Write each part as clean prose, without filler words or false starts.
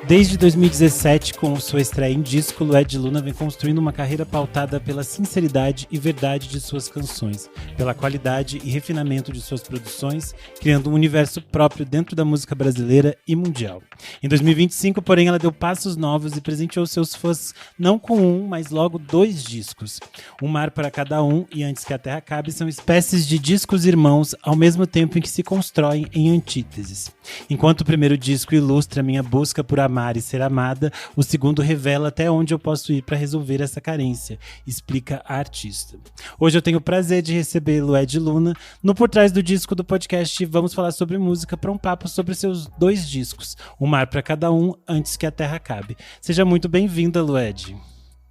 Desde 2017, com sua estreia em disco, Lued Luna vem construindo uma carreira pautada pela sinceridade e verdade de suas canções, pela qualidade e refinamento de suas produções, criando um universo próprio dentro da música brasileira e mundial. Em 2025, porém, ela deu passos novos e presenteou seus fãs não com um, mas logo 2 discos. Um Mar para Cada Um e Antes que a Terra Acabe são espécies de discos irmãos ao mesmo tempo em que se constroem em antíteses. Enquanto o primeiro disco ilustra minha busca por amar e ser amada, o segundo revela até onde eu posso ir para resolver essa carência, explica a artista. Hoje eu tenho o prazer de receber Lued Luna no Por Trás do Disco do podcast. Vamos falar sobre música para um papo sobre seus 2 discos, Um Mar para Cada Um, Antes que a Terra Acabe. Seja muito bem-vinda, Lued.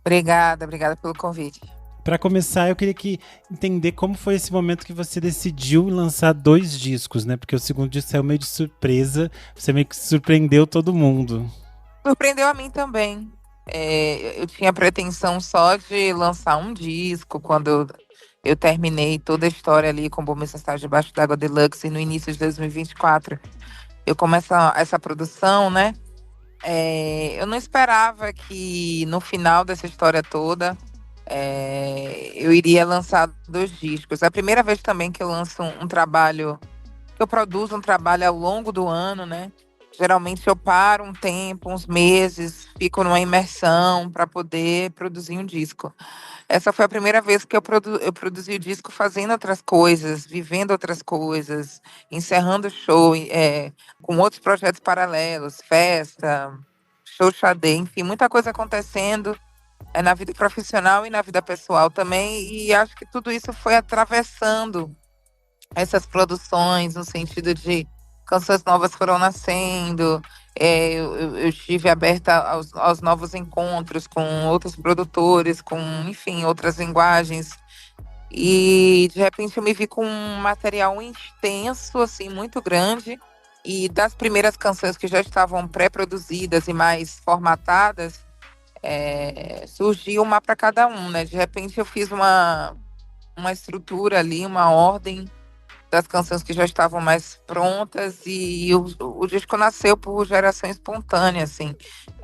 Obrigada pelo convite. Para começar, eu queria entender como foi esse momento que você decidiu lançar 2 discos, né? Porque o segundo disco saiu meio de surpresa, você meio que surpreendeu todo mundo. Surpreendeu a mim também. Eu tinha pretensão só de lançar um disco quando eu terminei toda a história ali com o Bom Mensagem Debaixo d'Água Deluxe e no início de 2024. Eu começo essa produção, né? Eu não esperava que no final dessa história toda eu iria lançar 2 discos. É a primeira vez também que eu lanço um trabalho, que eu produzo um trabalho ao longo do ano, né? Geralmente eu paro um tempo, uns meses, fico numa imersão para poder produzir um disco. Essa foi a primeira vez que eu produzi o disco fazendo outras coisas, vivendo outras coisas, encerrando o show, com outros projetos paralelos, festa, show xadê, enfim, muita coisa acontecendo na vida profissional e na vida pessoal também, e acho que tudo isso foi atravessando essas produções, no sentido de canções novas foram nascendo, eu estive aberta aos novos encontros com outros produtores, com, enfim, outras linguagens, e de repente eu me vi com um material extenso, assim, muito grande, e das primeiras canções que já estavam pré-produzidas e mais formatadas, surgiu uma para cada um, né? De repente eu fiz uma estrutura ali, uma ordem das canções que já estavam mais prontas e o disco nasceu por geração espontânea, assim.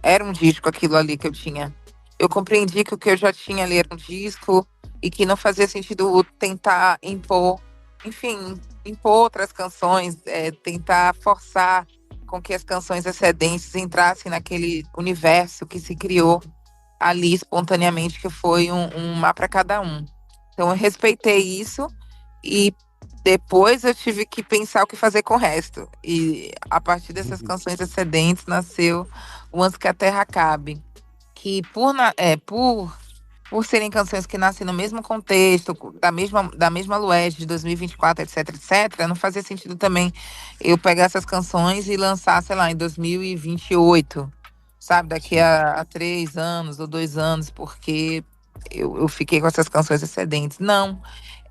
Era um disco aquilo ali que eu tinha. Eu compreendi que o que eu já tinha ali era um disco e que não fazia sentido tentar impor, enfim, impor outras canções, tentar forçar com que as canções excedentes entrassem naquele universo que se criou ali espontaneamente, que foi um Mar para Cada Um. Então eu respeitei isso e depois eu tive que pensar o que fazer com o resto. E a partir dessas canções excedentes nasceu o Antes que a Terra Acabe, que por serem canções que nascem no mesmo contexto, da mesma Lued de 2024, etc, etc, não fazia sentido também eu pegar essas canções e lançar, sei lá, em 2028, sabe? Daqui a 3 anos ou 2 anos, porque eu fiquei com essas canções excedentes. Não,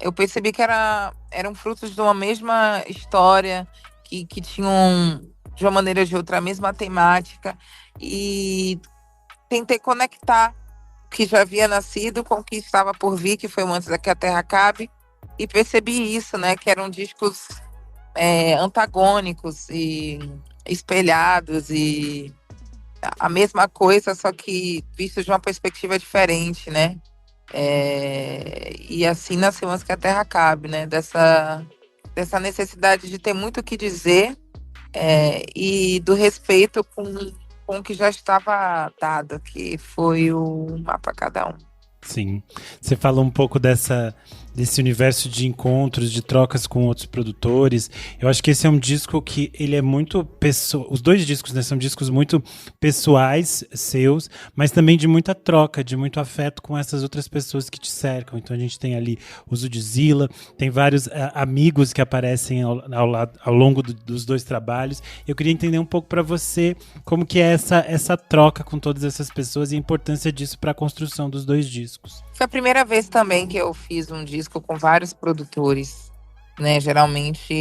eu percebi que eram frutos de uma mesma história, que tinham, de uma maneira ou de outra, a mesma temática, e tentei conectar o que já havia nascido com o que estava por vir, que foi o Antes que a Terra Acabe, e percebi isso, né, que eram discos antagônicos e espelhados, e a mesma coisa, só que visto de uma perspectiva diferente, né? E assim nasceu Antes que a Terra Acabe, né? Dessa necessidade de ter muito o que dizer, e do respeito com o que já estava dado, que foi o Mar para Cada Um. Sim, você falou um pouco desse universo de encontros, de trocas com outros produtores. Eu acho que esse é um disco que ele é muito pessoal. Os 2 discos, né, são discos muito pessoais seus, mas também de muita troca, de muito afeto com essas outras pessoas que te cercam. Então a gente tem ali o Zudzilla, tem vários amigos que aparecem ao longo dos 2 trabalhos. Eu queria entender um pouco para você como que é essa troca com todas essas pessoas e a importância disso para a construção dos 2 discos. Foi a primeira vez também que eu fiz um disco com vários produtores, né? Geralmente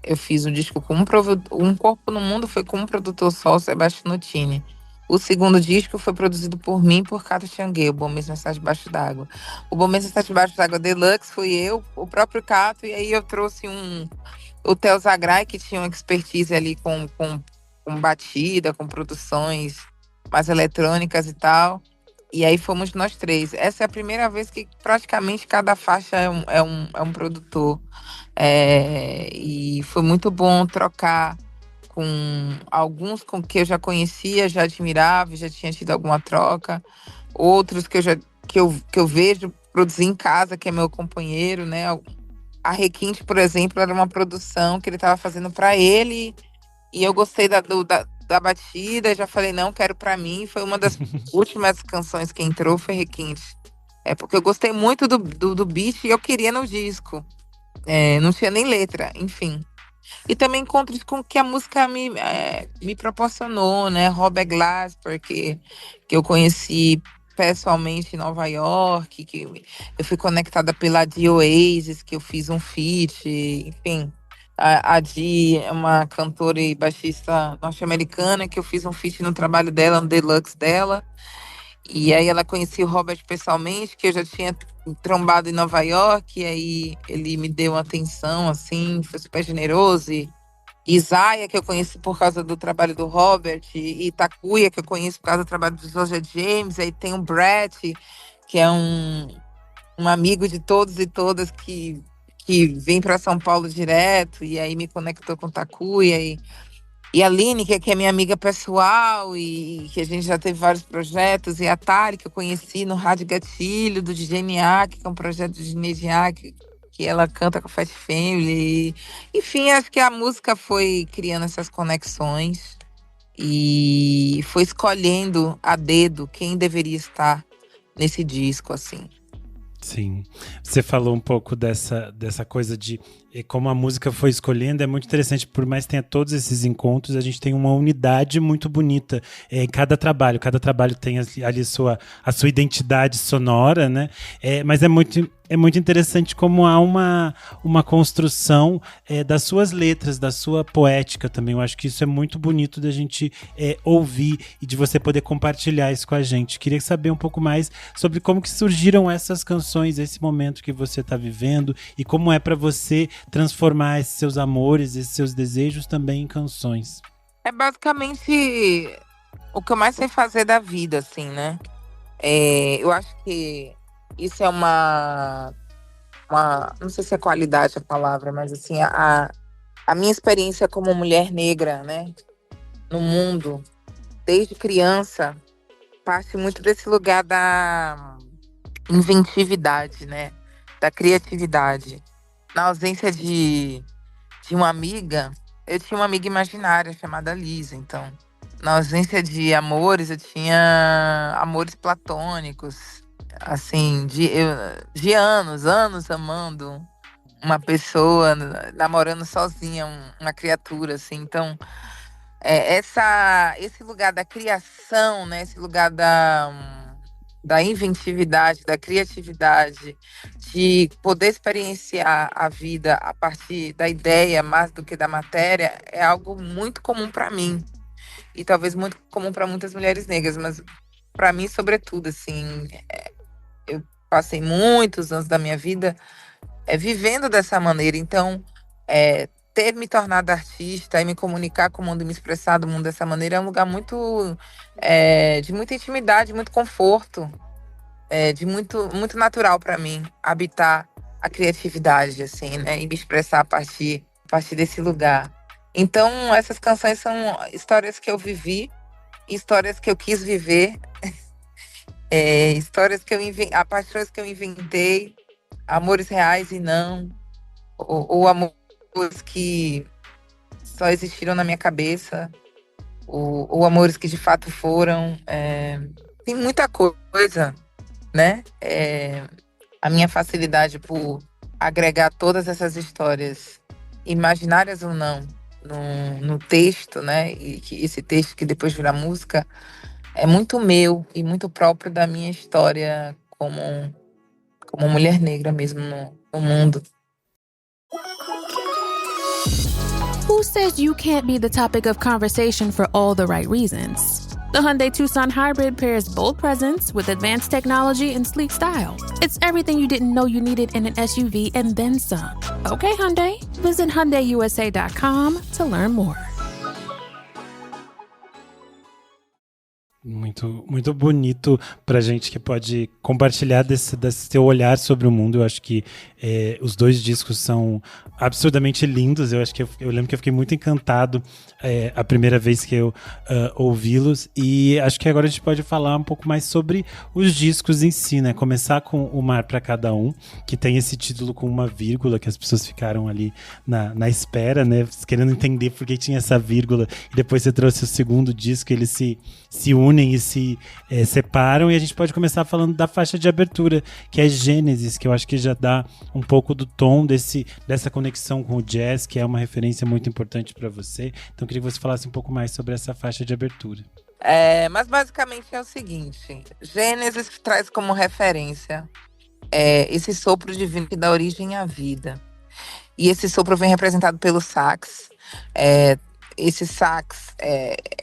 eu fiz um disco com Um Corpo no Mundo, foi com um produtor só, o Sebastião Nutini. O segundo disco foi produzido por mim, por Cato Changuet, o Bom Mesmo Está Debaixo d'Água. O Bom Mesmo Está Debaixo d'Água Deluxe fui eu, o próprio Cato, e aí eu trouxe o Theo Zagrai, que tinha uma expertise ali com com batida, com produções mais eletrônicas e tal. E aí fomos nós três. Essa é a primeira vez que praticamente cada faixa é um produtor. E foi muito bom trocar com alguns com que eu já conhecia, já admirava, já tinha tido alguma troca. Outros que eu vejo produzir em casa, que é meu companheiro, né? A Requinte, por exemplo, era uma produção que ele estava fazendo para ele e eu gostei da batida, já falei, não, quero para mim. Foi uma das últimas canções que entrou, foi Requinte. Porque eu gostei muito do beat e eu queria no disco. Não tinha nem letra, enfim. E também encontros com que a música me proporcionou, né? Robert Glasper, que eu conheci pessoalmente em Nova York, que eu fui conectada pela Dee Oasis, que eu fiz um feat, enfim. A Dee é uma cantora e baixista norte-americana, que eu fiz um feat no trabalho dela, no deluxe dela. E aí ela conhecia o Robert pessoalmente, que eu já tinha trombado em Nova York, e aí ele me deu uma atenção, assim, foi super generoso. E Isaiah, que eu conheci por causa do trabalho do Robert, e Takuya, que eu conheço por causa do trabalho do José James. Aí tem o Brett, que é um amigo de todos e todas que vem para São Paulo direto, e aí me conectou com Takuya. E a Aline, que é minha amiga pessoal, e que a gente já teve vários projetos, e a Tari, que eu conheci no Rádio Gatilho, do DJ Niak, que é um projeto de Niak, que ela canta com a Fat Family. Enfim, acho que a música foi criando essas conexões e foi escolhendo a dedo quem deveria estar nesse disco, assim. Sim. Você falou um pouco dessa coisa de como a música foi escolhendo. É muito interessante, por mais que tenha todos esses encontros, a gente tem uma unidade muito bonita em cada trabalho. Cada trabalho tem ali a sua identidade sonora, né? Mas é muito interessante como há uma construção das suas letras, da sua poética também. Eu acho que isso é muito bonito da gente ouvir e de você poder compartilhar isso com a gente. Queria saber um pouco mais sobre como que surgiram essas canções, esse momento que você está vivendo e como é para você transformar esses seus amores, esses seus desejos também em canções. É basicamente o que eu mais sei fazer da vida, assim, né? Eu acho que isso é uma não sei se é qualidade a palavra, mas assim, a minha experiência como mulher negra, né, no mundo, desde criança, parte muito desse lugar da inventividade, né, da criatividade. Na ausência de uma amiga, eu tinha uma amiga imaginária chamada Lisa, então, na ausência de amores, eu tinha amores platônicos, assim, de anos amando uma pessoa, namorando sozinha uma criatura, assim. Então, esse lugar da criação, né? Esse lugar da inventividade, da criatividade, de poder experienciar a vida a partir da ideia mais do que da matéria, é algo muito comum para mim. E talvez muito comum para muitas mulheres negras, mas para mim, sobretudo, assim, eu passei muitos anos da minha vida vivendo dessa maneira. Então, ter me tornado artista e me comunicar com o mundo e me expressar do mundo dessa maneira é um lugar muito de muita intimidade, muito conforto, de muito natural para mim habitar a criatividade, assim, né, e me expressar a partir desse lugar. Então, essas canções são histórias que eu vivi, histórias que eu quis viver, histórias que paixões que eu inventei, amores reais e não, ou amores que só existiram na minha cabeça, ou amores que de fato foram. Tem muita coisa, né? A minha facilidade por agregar todas essas histórias, imaginárias ou não, no texto, né? E que esse texto que depois vira música é muito meu e muito próprio da minha história como mulher negra mesmo no mundo. Who says you can't be the topic of conversation for all the right reasons? The Hyundai Tucson Hybrid pairs bold presence with advanced technology and sleek style. It's everything you didn't know you needed in an SUV and then some. Okay, Hyundai. Visit HyundaiUSA.com to learn more. Muito, muito bonito pra gente que pode compartilhar desse teu olhar sobre o mundo. Eu acho que os dois discos são absurdamente lindos. Eu acho que eu lembro que eu fiquei muito encantado a primeira vez que eu ouvi-los. E acho que agora a gente pode falar um pouco mais sobre os discos em si, né? Começar com O Mar para Cada Um, que tem esse título com uma vírgula, que as pessoas ficaram ali na espera, né? Querendo entender por que tinha essa vírgula. E depois você trouxe o segundo disco, eles se unem e se separam, e a gente pode começar falando da faixa de abertura, que é Gênesis, que eu acho que já dá um pouco do tom dessa conexão com o jazz, que é uma referência muito importante para você. Então eu queria que você falasse um pouco mais sobre essa faixa de abertura. Mas basicamente é o seguinte, Gênesis traz como referência esse sopro divino que dá origem à vida. E esse sopro vem representado pelo sax. Esse sax,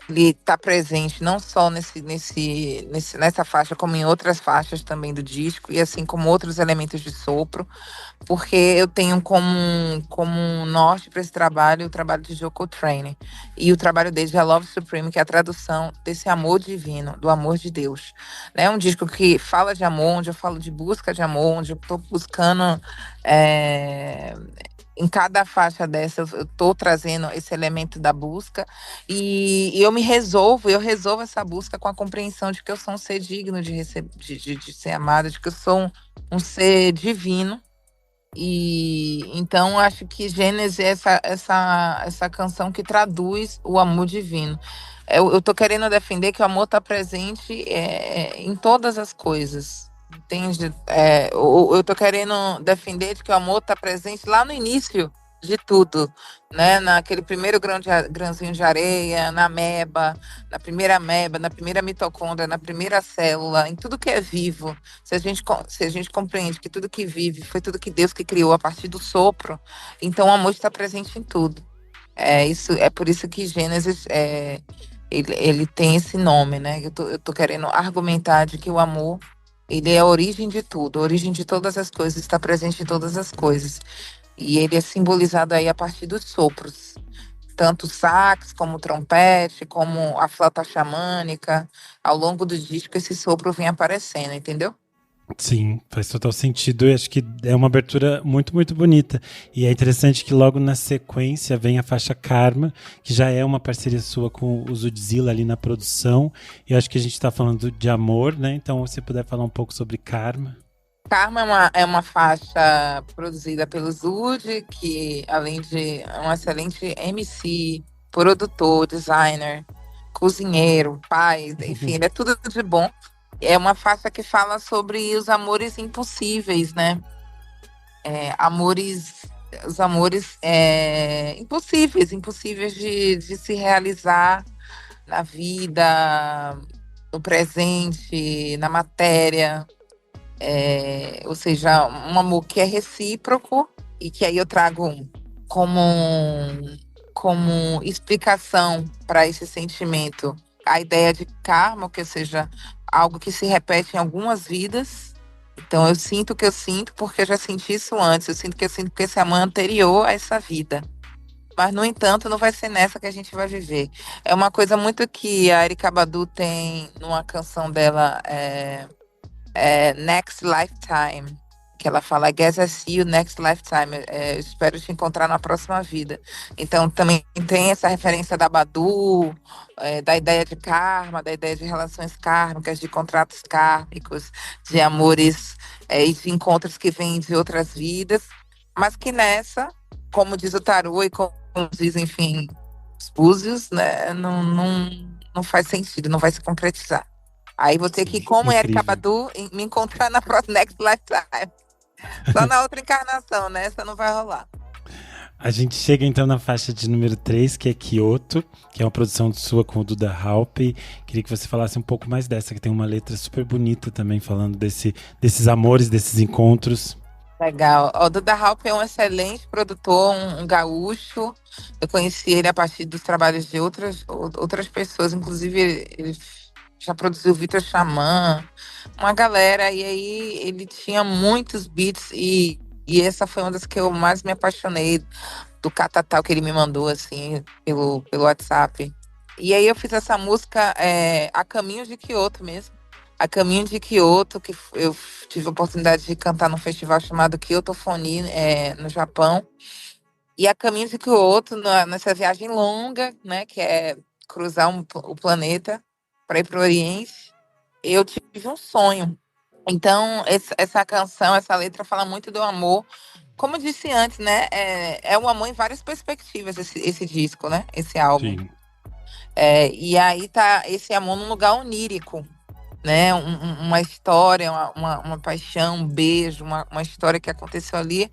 ele está presente não só nessa faixa, como em outras faixas também do disco, e assim como outros elementos de sopro, porque eu tenho como norte para esse trabalho o trabalho de Joe Coltrane. E o trabalho dele é Love Supreme, que é a tradução desse amor divino, do amor de Deus. É um disco que fala de amor, onde eu falo de busca de amor, onde eu estou buscando... Em cada faixa dessa, eu estou trazendo esse elemento da busca e eu resolvo essa busca com a compreensão de que eu sou um ser digno de ser amado, de que eu sou um ser divino. E então acho que Gênesis é essa canção que traduz o amor divino. Eu estou querendo defender que o amor está presente em todas as coisas. Entende? Eu tô querendo defender de que o amor está presente lá no início de tudo, né? Naquele primeiro grãozinho de areia, na primeira ameba, na primeira mitocôndria, na primeira célula, em tudo que é vivo. Se a gente compreende que tudo que vive foi tudo que Deus que criou a partir do sopro, então o amor está presente em tudo. É por isso que Gênesis ele tem esse nome, né? Eu tô querendo argumentar de que o amor ele é a origem de tudo, a origem de todas as coisas, está presente em todas as coisas. E ele é simbolizado aí a partir dos sopros. Tanto o sax, como o trompete, como a flauta xamânica. Ao longo do disco, esse sopro vem aparecendo, entendeu? Sim, faz total sentido. Eu acho que é uma abertura muito, muito bonita. E é interessante que logo na sequência vem a faixa Karma, que já é uma parceria sua com o Zudzilla ali na produção. E eu acho que a gente está falando de amor, né? Então, se você puder falar um pouco sobre Karma. Karma é uma faixa produzida pelo Zud, que além de um excelente MC, produtor, designer, cozinheiro, pai, enfim, ele é tudo de bom. É uma faixa que fala sobre os amores impossíveis, né? Os amores impossíveis de se realizar na vida, no presente, na matéria. Ou seja, um amor que é recíproco e que aí eu trago como explicação para esse sentimento a ideia de karma, que seja algo que se repete em algumas vidas. Então eu sinto o que eu sinto porque eu já senti isso antes, eu sinto porque esse amor é anterior a essa vida. Mas, no entanto, não vai ser nessa que a gente vai viver. É uma coisa muito que a Erykah Badu tem numa canção dela, Next Lifetime, que ela fala, I guess I see you next lifetime, eu espero te encontrar na próxima vida. Então também tem essa referência da Badu, da ideia de karma, da ideia de relações kármicas, de contratos kármicos, de amores e de encontros que vêm de outras vidas, mas que nessa, como diz o tarô e como diz, enfim, os búzios, né, não faz sentido, não vai se concretizar. Aí vou ter que, como Erykah Badu, me encontrar na próxima Next Lifetime. Só na outra encarnação, né? Essa não vai rolar. A gente chega então na faixa de número 3, que é Kyoto, que é uma produção sua com o Duda Halpe. Queria que você falasse um pouco mais dessa, que tem uma letra super bonita também, falando desses amores, desses encontros. Legal. O Duda Halpe é um excelente produtor, um gaúcho. Eu conheci ele a partir dos trabalhos de outras pessoas, inclusive ele já produziu Vitor Xamã, uma galera, e aí ele tinha muitos beats, e essa foi uma das que eu mais me apaixonei, do catatal que ele me mandou, assim, pelo WhatsApp. E aí eu fiz essa música a caminho de Kyoto mesmo. A caminho de Kyoto, que eu tive a oportunidade de cantar num festival chamado Kyoto Phony, no Japão. E a caminho de Kyoto, nessa viagem longa, né, que é cruzar o planeta para ir para o Oriente, eu tive um sonho. Então, essa canção, essa letra fala muito do amor. Como eu disse antes, né, é o amor em várias perspectivas, esse disco, né, esse álbum. Sim. E aí tá esse amor num lugar onírico, né? Uma história, uma paixão, um beijo, uma história que aconteceu ali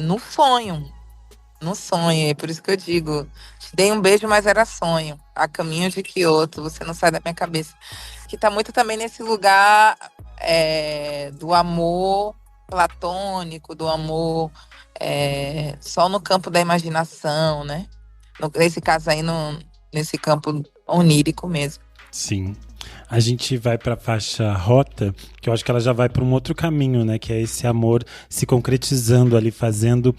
no sonho. No sonho. É por isso que eu digo, te dei um beijo, mas era sonho. A caminho de Kyoto, você não sai da minha cabeça. Que tá muito também nesse lugar do amor platônico, do amor só no campo da imaginação, né? Nesse caso aí, nesse campo onírico mesmo. Sim. A gente vai para a faixa Rota, que eu acho que ela já vai para um outro caminho, né? Que é esse amor se concretizando ali, fazendo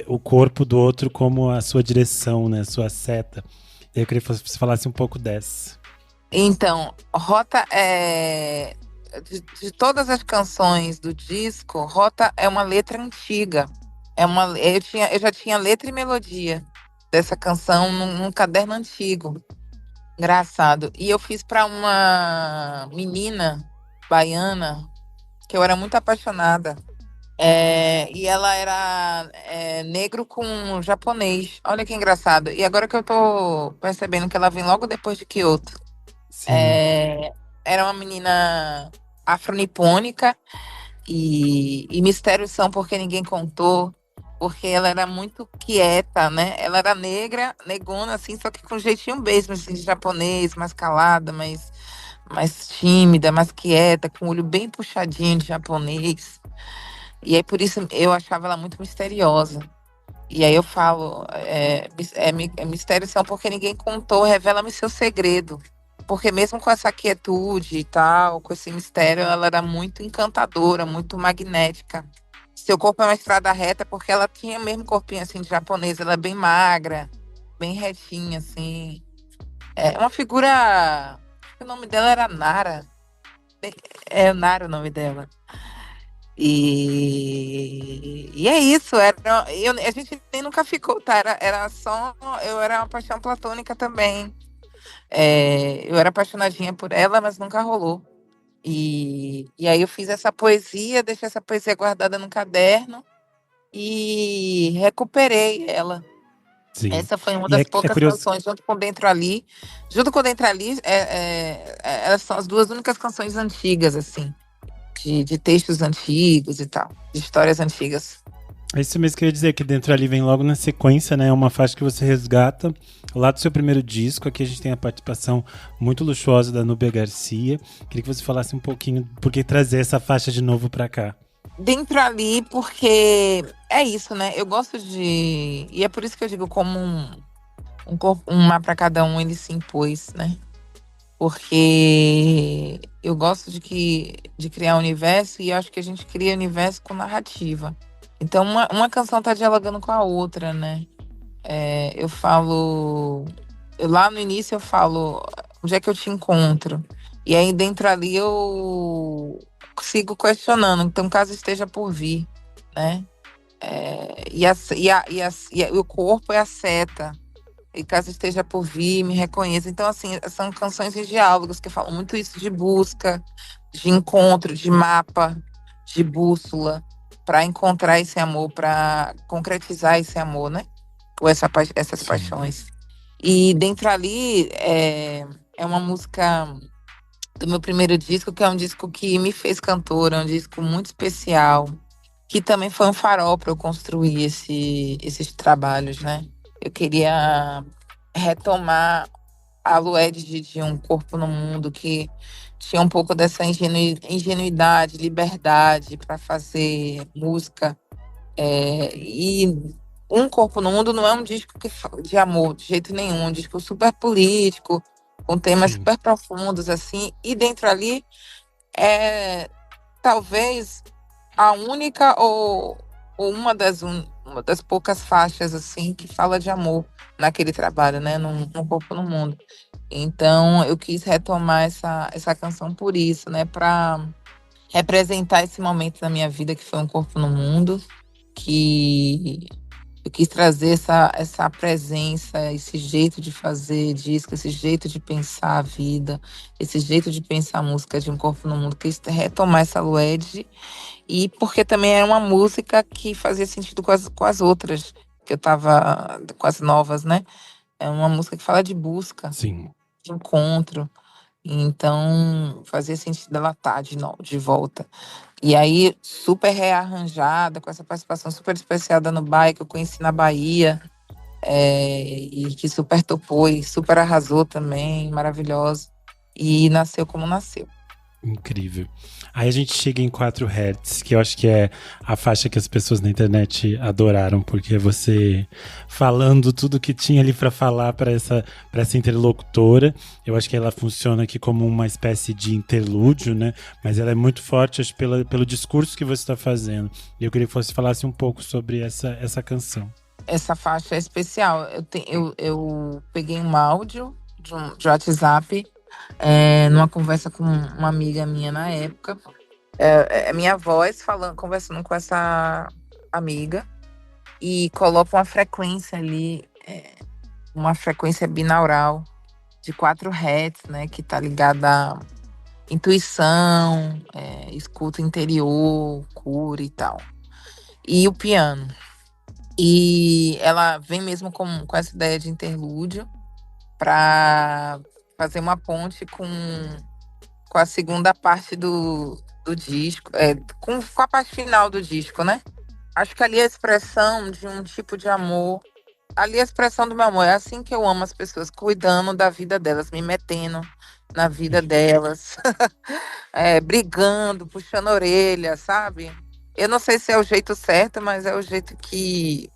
o corpo do outro como a sua direção, né? Sua seta. Eu queria que você falasse um pouco dessa. Então, Rota de todas as canções do disco, Rota é uma letra antiga. Eu já tinha letra e melodia dessa canção num caderno antigo. Engraçado. E eu fiz para uma menina baiana que eu era muito apaixonada. E ela era negro com japonês. Olha que engraçado. E agora que eu tô percebendo que ela vem logo depois de Kyoto. Sim. Era uma menina afronipônica e mistérios são porque ninguém contou, porque ela era muito quieta, né? Ela era negra, negona, assim, só que com um jeitinho mesmo, assim, de japonês, mais calada, mais tímida, mais quieta, com o olho bem puxadinho de japonês. E aí, por isso, eu achava ela muito misteriosa. E aí eu falo, mistérios são porque ninguém contou, revela-me seu segredo. Porque mesmo com essa quietude e tal, com esse mistério, ela era muito encantadora, muito magnética. Seu corpo é uma estrada reta, porque ela tinha o mesmo corpinho assim de japonesa, ela é bem magra, bem retinha, assim. É uma figura. O nome dela era Nara. É Nara o nome dela. E é isso, a gente nem nunca ficou, tá? Era só. Eu era uma paixão platônica também. Eu era apaixonadinha por ela, mas nunca rolou. E aí eu fiz essa poesia, deixei essa poesia guardada no caderno e recuperei ela. Sim. Essa foi uma E das é poucas curioso. canções, junto com Dentro Ali. Junto com Dentro Ali, elas são as duas únicas canções antigas, assim, de textos antigos e tal, de histórias antigas. É isso mesmo que eu ia dizer, que Dentro Ali vem logo na sequência, né? É uma faixa que você resgata lá do seu primeiro disco. Aqui a gente tem a participação muito luxuosa da Núbia Garcia. Queria que você falasse um pouquinho por que trazer essa faixa de novo pra cá. Dentro Ali, porque é isso, né? Eu gosto de. E é por isso que eu digo, como um corpo, uma para cada um, ele se impôs, né? Porque eu gosto de criar universo e eu acho que a gente cria universo com narrativa. Então, uma canção tá dialogando com a outra, né? Eu falo. Lá no início eu falo onde é que eu te encontro. E aí dentro ali eu sigo questionando. Então, caso esteja por vir, né? E o corpo é a seta. E caso esteja por vir, me reconheça. Então, assim, são canções e diálogos que falam muito isso de busca, de encontro, de mapa, de bússola, para encontrar esse amor, para concretizar esse amor, né? Ou essas paixões. E dentro ali é uma música do meu primeiro disco, que é um disco que me fez cantora, um disco muito especial, que também foi um farol para eu construir esses trabalhos, né? Eu queria retomar a Lued de Um Corpo no Mundo, que tinha um pouco dessa ingenuidade, liberdade para fazer música. E Um Corpo no Mundo não é um disco de amor, de jeito nenhum, é um disco super político, com temas super profundos, assim, e dentro ali talvez a única ou uma das poucas faixas, assim, que fala de amor naquele trabalho, né? No Corpo no Mundo. Então, eu quis retomar essa canção por isso, né? Para representar esse momento da minha vida que foi um Corpo no Mundo, que eu quis trazer essa presença, esse jeito de fazer disco, esse jeito de pensar a vida, esse jeito de pensar a música de Um Corpo no Mundo, quis retomar essa Lued, e porque também era uma música que fazia sentido com as outras, que eu tava, com as novas, né? É uma música que fala de busca, Sim. de encontro, então fazia sentido ela estar de volta. E aí, super rearranjada, com essa participação super especial da Nubai, que eu conheci na Bahia, e que super topou e super arrasou também, maravilhosa. E nasceu como nasceu. Incrível. Aí a gente chega em 4 Hz, que eu acho que é a faixa que as pessoas na internet adoraram, porque você falando tudo que tinha ali para falar para essa interlocutora. Eu acho que ela funciona aqui como uma espécie de interlúdio, né? Mas ela é muito forte, acho, pelo discurso que você está fazendo. E eu queria que você falasse um pouco sobre essa canção. Essa faixa é especial. Eu peguei um áudio de WhatsApp, numa conversa com uma amiga minha na época. É minha voz conversando com essa amiga, e coloca uma frequência ali, uma frequência binaural de 4 Hz, né, que tá ligada à intuição, escuta interior, cura e tal. E o piano. E ela vem mesmo com essa ideia de interlúdio para fazer uma ponte com a segunda parte do disco, com a parte final do disco, né? Acho que ali é a expressão de um tipo de amor. Ali é a expressão do meu amor. É assim que eu amo as pessoas, cuidando da vida delas, me metendo na vida delas, brigando, puxando a orelha, sabe? Eu não sei se é o jeito certo, mas é o jeito que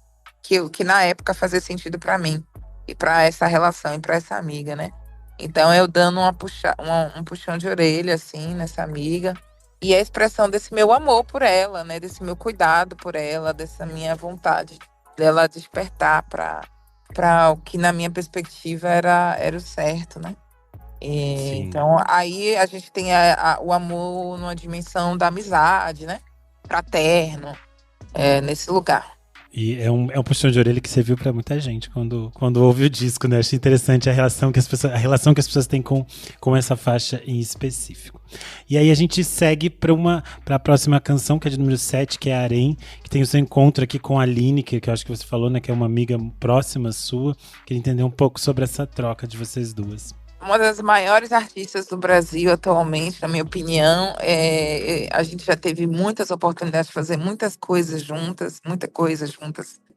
na época fazia sentido para mim e para essa relação e para essa amiga, né? Então eu dando um puxão de orelha assim nessa amiga, e a expressão desse meu amor por ela, né? Desse meu cuidado por ela, dessa minha vontade dela despertar para o que na minha perspectiva era o certo, né? Então aí a gente tem o amor numa dimensão da amizade, né? Fraterno, nesse lugar. E é um puxão de orelha que serviu pra muita gente quando ouve o disco, né? Achei interessante a relação que as pessoas têm com essa faixa em específico. E aí a gente segue pra a próxima canção, que é de número 7, que é Harém, que tem o seu encontro aqui com a Aline, que eu acho que você falou, né? Que é uma amiga próxima sua. Queria entender um pouco sobre essa troca de vocês duas. Uma das maiores artistas do Brasil atualmente, na minha opinião. A gente já teve muitas oportunidades de fazer muitas coisas juntas,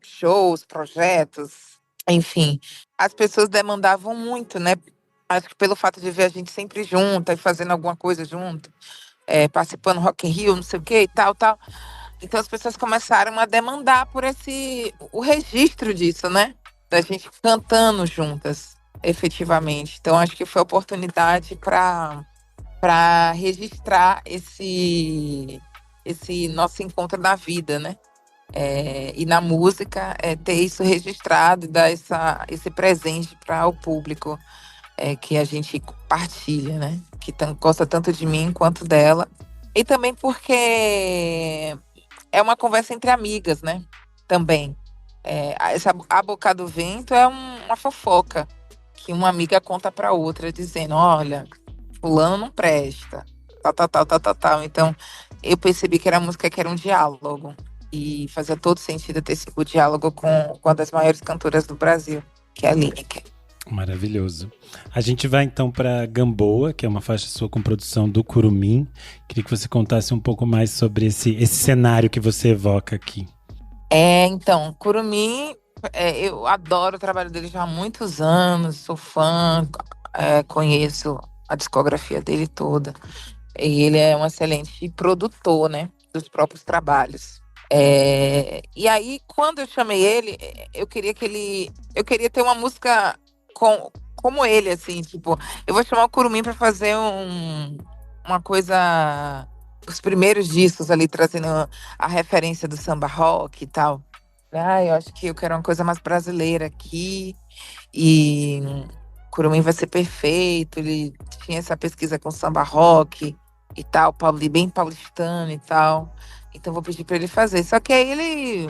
shows, projetos, enfim. As pessoas demandavam muito, né? Acho que pelo fato de ver a gente sempre junta e fazendo alguma coisa junto, participando do Rock in Rio, não sei o que e tal, tal. Então as pessoas começaram a demandar por o registro disso, né? Da gente cantando juntas, efetivamente. Então acho que foi a oportunidade para registrar esse nosso encontro na vida, né? E na música, ter isso registrado e dar esse presente para o público, que a gente partilha, né? Que gosta tanto de mim quanto dela. E também porque é uma conversa entre amigas, né? Também. A Boca do Vento é uma fofoca que uma amiga conta para outra, dizendo: olha, fulano não presta, tal. Então, eu percebi que era música que era um diálogo. E fazia todo sentido ter esse diálogo com uma das maiores cantoras do Brasil, que é a Lineker. Maravilhoso. A gente vai então para Gamboa, que é uma faixa sua com produção do Curumim. Queria que você contasse um pouco mais sobre esse cenário que você evoca aqui. Então, Curumim, eu adoro o trabalho dele já há muitos anos, sou fã, conheço a discografia dele toda. E ele é um excelente produtor, né, dos próprios trabalhos. E aí, quando eu chamei ele, eu queria ter uma música como ele, assim, tipo, eu vou chamar o Curumim para fazer uma coisa, os primeiros discos ali, trazendo a referência do samba rock e tal. Eu acho que eu quero uma coisa mais brasileira aqui. E Curumim vai ser perfeito. Ele tinha essa pesquisa com samba rock e tal, bem paulistano e tal. Então vou pedir para ele fazer. Só que aí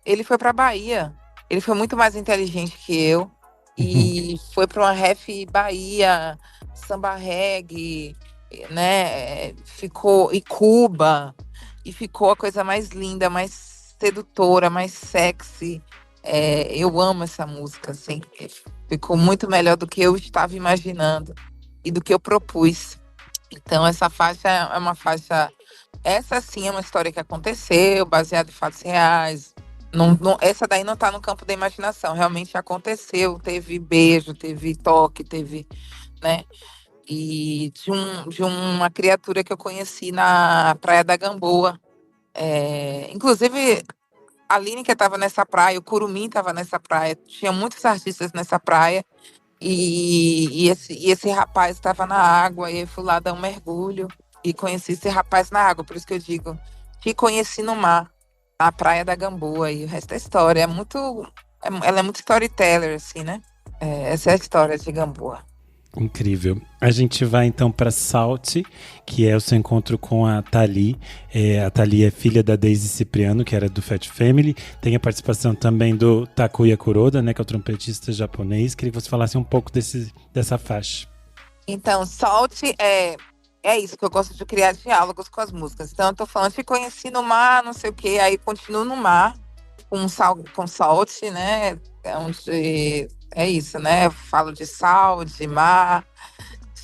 ele foi para Bahia. Ele foi muito mais inteligente que eu e foi para uma ref Bahia, samba reggae, né? Ficou e Cuba e ficou a coisa mais linda, mais sedutora, mais sexy. Eu amo essa música, assim. Ficou muito melhor do que eu estava imaginando e do que eu propus. Então, essa faixa é uma faixa. Essa sim é uma história que aconteceu, baseada em fatos reais. Essa daí não está no campo da imaginação, realmente aconteceu. Teve beijo, teve toque, teve, né? E de uma criatura que eu conheci na Praia da Gamboa. Inclusive, a Lineker estava nessa praia, o Curumim estava nessa praia, tinha muitos artistas nessa praia, e esse rapaz estava na água, e eu fui lá dar um mergulho e conheci esse rapaz na água, por isso que eu digo, te conheci no mar, na Praia da Gamboa, e o resto é história, ela é muito storyteller, assim, né? Essa é a história de Gamboa. Incrível. A gente vai então para Salt, que é o seu encontro com a Thalie. A Thalie é filha da Daisy Cipriano, que era do Fat Family. Tem a participação também do Takuya Kuroda, né, que é o trompetista japonês. Queria que você falasse um pouco dessa faixa. Então, Salt é isso que eu gosto de criar diálogos com as músicas. Então, eu tô falando, te conheci no mar, não sei o quê, aí continuo no mar com Salt, né? Onde é isso, né? Eu falo de sal, de mar,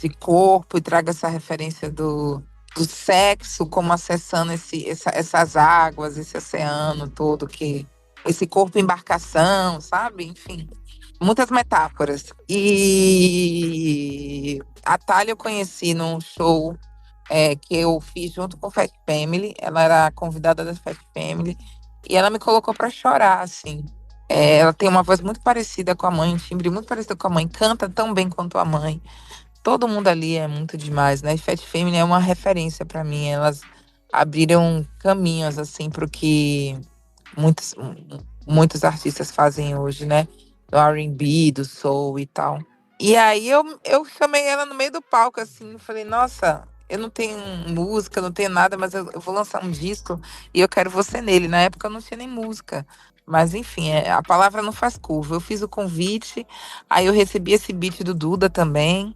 de corpo, e trago essa referência do sexo, como acessando essas águas, esse oceano todo, esse corpo embarcação, sabe? Enfim, muitas metáforas. E a Thalia eu conheci num show que eu fiz junto com a Fat Family. Ela era convidada da Fat Family e ela me colocou para chorar, assim. Ela tem uma voz muito parecida com a mãe, um timbre muito parecido com a mãe, canta tão bem quanto a mãe. Todo mundo ali é muito demais, né? Fat Family é uma referência para mim. Elas abriram caminhos, assim, para o que muitos, muitos artistas fazem hoje, né? Do R&B, do soul e tal. E aí eu chamei ela no meio do palco, assim, falei, nossa, eu não tenho música, não tenho nada, mas eu vou lançar um disco e eu quero você nele. Na época eu não tinha nem música. Mas enfim, a palavra não faz curva. Eu fiz o convite, aí eu recebi esse beat do Duda também.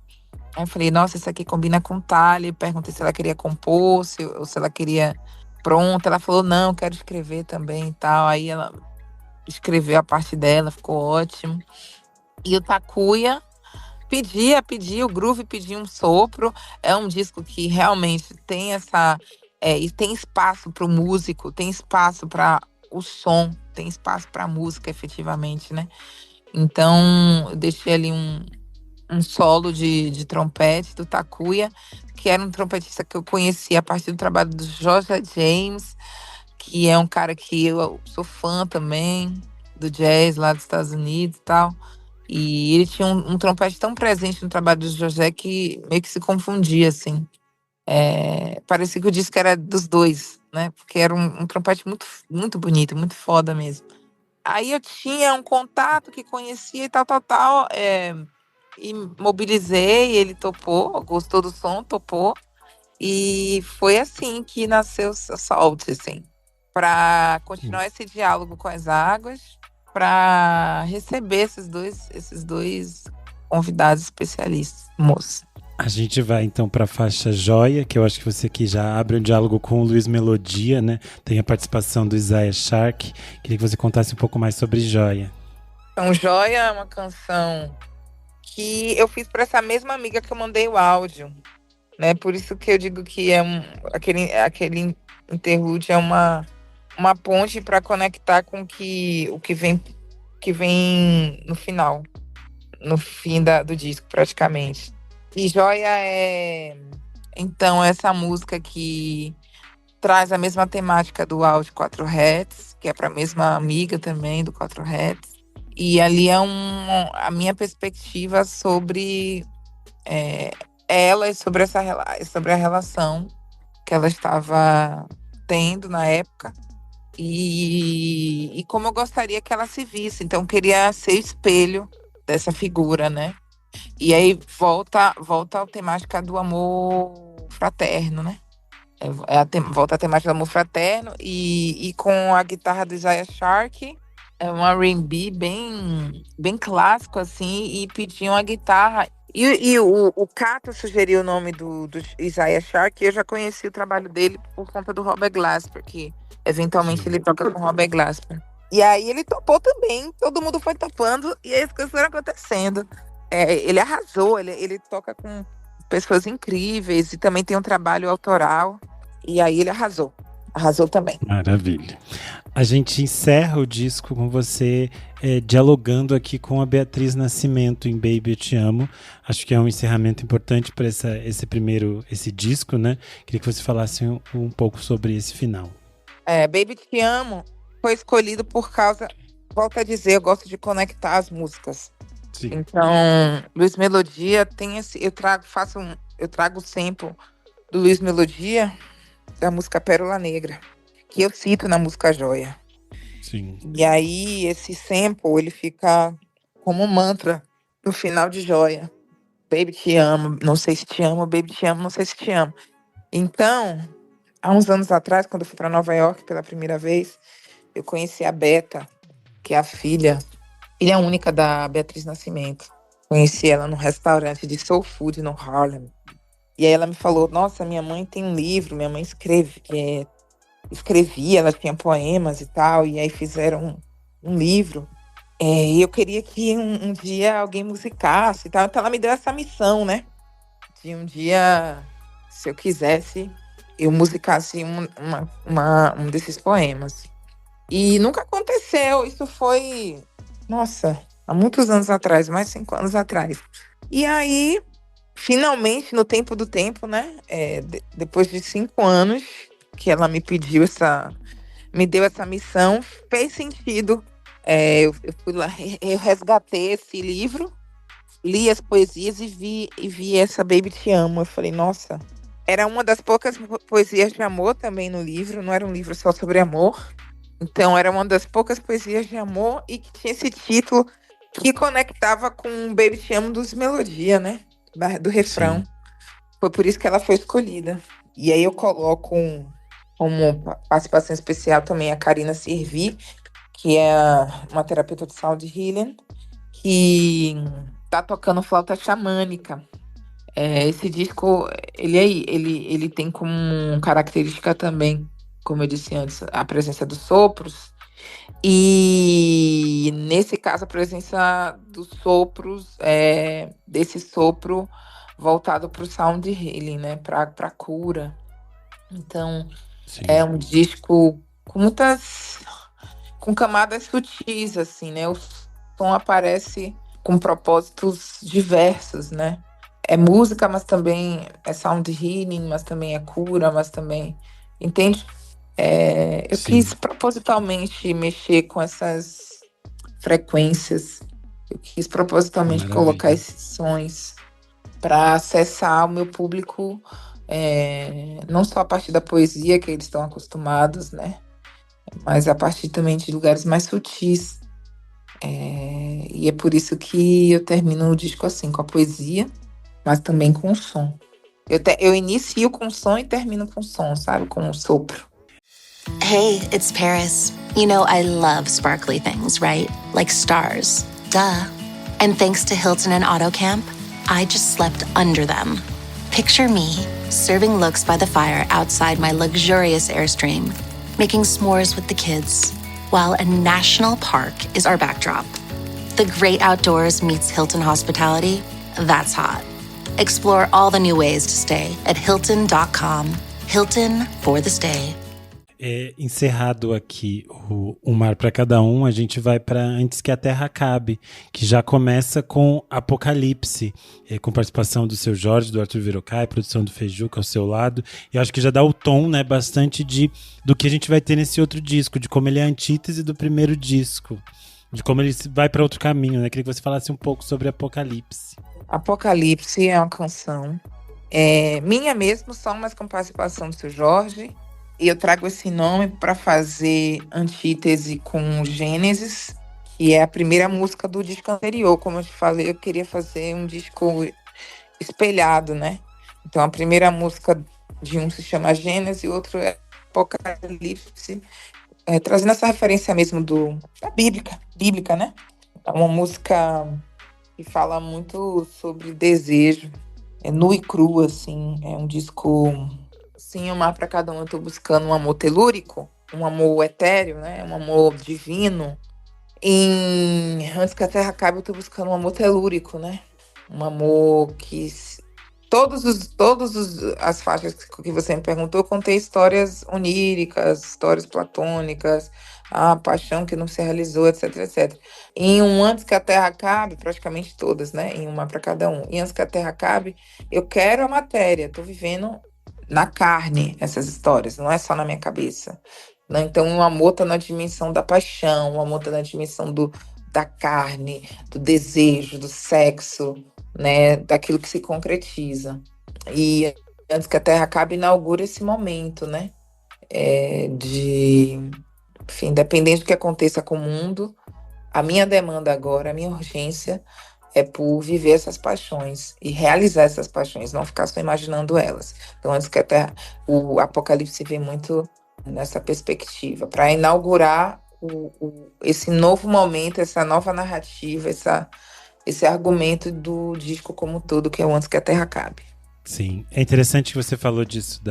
Aí eu falei, nossa, isso aqui combina com Thalia. Perguntei se ela queria compor, ou se ela queria pronta. Ela falou, não, quero escrever também e tal. Aí ela escreveu a parte dela, ficou ótimo. E o Takuya pedia, o Groove pedia um sopro. É um disco que realmente tem e tem espaço para o músico, tem espaço para o som, tem espaço para a música, efetivamente, né? Então, eu deixei ali um solo de trompete do Takuya, que era um trompetista que eu conheci a partir do trabalho do Jorge James, que é um cara que eu sou fã também, do jazz lá dos Estados Unidos e tal. E ele tinha um trompete tão presente no trabalho do José que meio que se confundia, assim. Parecia que o disco era dos dois, né? Porque era um trompete muito, muito bonito, muito foda mesmo. Aí eu tinha um contato que conhecia e tal, tal, tal. E mobilizei, ele topou, gostou do som, topou. E foi assim que nasceu o Salt, assim. Para continuar esse diálogo com as águas, para receber esses dois convidados especialistas, moço. A gente vai então para a faixa Joia, que eu acho que você aqui já abre um diálogo com o Luiz Melodia, né? Tem a participação do Isaiah Shark. Queria que você contasse um pouco mais sobre Joia. Então, Joia é uma canção que eu fiz para essa mesma amiga que eu mandei o áudio, né? Por isso que eu digo que aquele interlude é uma ponte para conectar com o que vem no final, no fim do disco, praticamente. E Joia então, essa música que traz a mesma temática do áudio 4 Hz, que é para a mesma amiga também do 4 Hz. E ali é a minha perspectiva sobre ela e sobre a relação que ela estava tendo na época. e como eu gostaria que ela se visse. Então, eu queria ser espelho dessa figura, né? E aí volta a temática do amor fraterno, né? Volta a temática do amor fraterno e com a guitarra do Isaiah Shark, é um R&B bem clássico, assim, e pediam a guitarra. E o Cato sugeriu o nome do Isaiah Shark, e eu já conheci o trabalho dele por conta do Robert Glasper, que eventualmente ele toca com o Robert Glasper. E aí ele topou também, todo mundo foi topando, e aí as coisas foram acontecendo. Ele arrasou, ele toca com pessoas incríveis, e também tem um trabalho autoral, e aí ele arrasou também. Maravilha. A gente encerra o disco com você dialogando aqui com a Beatriz Nascimento em Baby Eu Te Amo. Acho que é um encerramento importante para esse disco, né? Queria que você falasse um pouco sobre esse final. Baby Te Amo foi escolhido por causa, volto a dizer, eu gosto de conectar as músicas. Sim. Então, Luiz Melodia tem eu trago o sample do Luiz Melodia da música Pérola Negra, que eu cito na música Joia. Sim. E aí, esse sample, ele fica como um mantra no final de Joia. Baby, te amo, não sei se te amo, baby, te amo, não sei se te amo. Então, há uns anos atrás, quando eu fui para Nova York pela primeira vez, eu conheci a Beta, que é a filha única da Beatriz Nascimento. Conheci ela num restaurante de soul food no Harlem. E aí ela me falou, nossa, minha mãe tem um livro, minha mãe escrevia, ela tinha poemas e tal, e aí fizeram um livro. E eu queria que um dia alguém musicasse e tal. Então ela me deu essa missão, né? De um dia, se eu quisesse, eu musicasse um desses poemas. E nunca aconteceu. Isso foi, nossa, há muitos anos atrás, mais de 5 anos atrás. E aí, finalmente, no tempo do tempo, né? Depois de 5 anos que ela me deu essa missão, fez sentido. Eu fui lá, eu resgatei esse livro, li as poesias e vi essa Baby Te Amo. Eu falei, nossa, era uma das poucas poesias de amor também no livro, não era um livro só sobre amor. Então, era uma das poucas poesias de amor e que tinha esse título que conectava com o Baby Te Amo dos Melodia, né? Do refrão. Sim. Foi por isso que ela foi escolhida. E aí eu coloco como participação especial também a Karina Servi, que é uma terapeuta de sound healing, que tá tocando flauta xamânica. Esse disco, ele tem como característica também, como eu disse antes, a presença dos sopros. E nesse caso, a presença dos sopros, desse sopro voltado para o sound healing, né? Para cura. Então, sim, é um disco com camadas sutis, assim, né? O som aparece com propósitos diversos, né? É música, mas também é sound healing, mas também é cura, mas também... Entende? Eu quis propositalmente mexer com essas frequências. Eu quis propositalmente colocar esses sons para acessar o meu público, não só a partir da poesia que eles estão acostumados, né? Mas a partir também de lugares mais sutis. E é por isso que eu termino o disco assim, com a poesia, mas também com o som. Eu inicio com som e termino com som, sabe? Com o sopro. Hey, it's Paris. You know I love sparkly things, right? Like stars. Duh. And thanks to Hilton and AutoCamp, I just slept under them. Picture me, serving looks by the fire outside my luxurious Airstream, making s'mores with the kids, while a national park is our backdrop. The great outdoors meets Hilton hospitality. That's hot. Explore all the new ways to stay at Hilton.com. Hilton for the stay. Encerrado aqui o Mar para Cada Um, a gente vai para Antes que a Terra Acabe, que já começa com Apocalipse, com participação do Seu Jorge, do Arthur Verocai, produção do Feijuca ao seu lado, e acho que já dá o tom, né, bastante do que a gente vai ter nesse outro disco, de como ele é a antítese do primeiro disco, de como ele vai para outro caminho, né? Queria que você falasse um pouco sobre Apocalipse. Apocalipse é uma canção minha mesmo, só mas com participação do Seu Jorge, E eu trago esse nome para fazer antítese com Gênesis, que é a primeira música do disco anterior. Como eu te falei, eu queria fazer um disco espelhado, né? Então a primeira música de um se chama Gênesis e o outro é Apocalipse, trazendo essa referência mesmo da bíblica, né? É uma música que fala muito sobre desejo, é nu e cru, assim, é um disco, sim, um mar para cada um. Eu tô buscando um amor telúrico, um amor etéreo, né? Um amor divino. Antes que a Terra acabe, eu tô buscando um amor telúrico, né? Um amor que as faixas que você me perguntou, eu contei histórias oníricas, histórias platônicas, a paixão que não se realizou, etc, etc. Em um Antes que a Terra acabe, praticamente todas, né? Em uma para cada um. E Antes que a Terra acabe, eu quero a matéria, estou vivendo na carne essas histórias, não é só na minha cabeça. Né? Então, o amor está na dimensão da paixão, o amor está na dimensão da carne, do desejo, do sexo, né, daquilo que se concretiza. E Antes que a Terra acabe, inaugura esse momento, né, enfim, independente do que aconteça com o mundo, a minha demanda agora, a minha urgência é por viver essas paixões e realizar essas paixões, não ficar só imaginando elas. Então, Antes que a Terra, o Apocalipse vem muito nessa perspectiva, para inaugurar esse novo momento, essa nova narrativa, esse argumento do disco como um todo, que é o Antes que a Terra acabe. Sim, é interessante que você falou disso,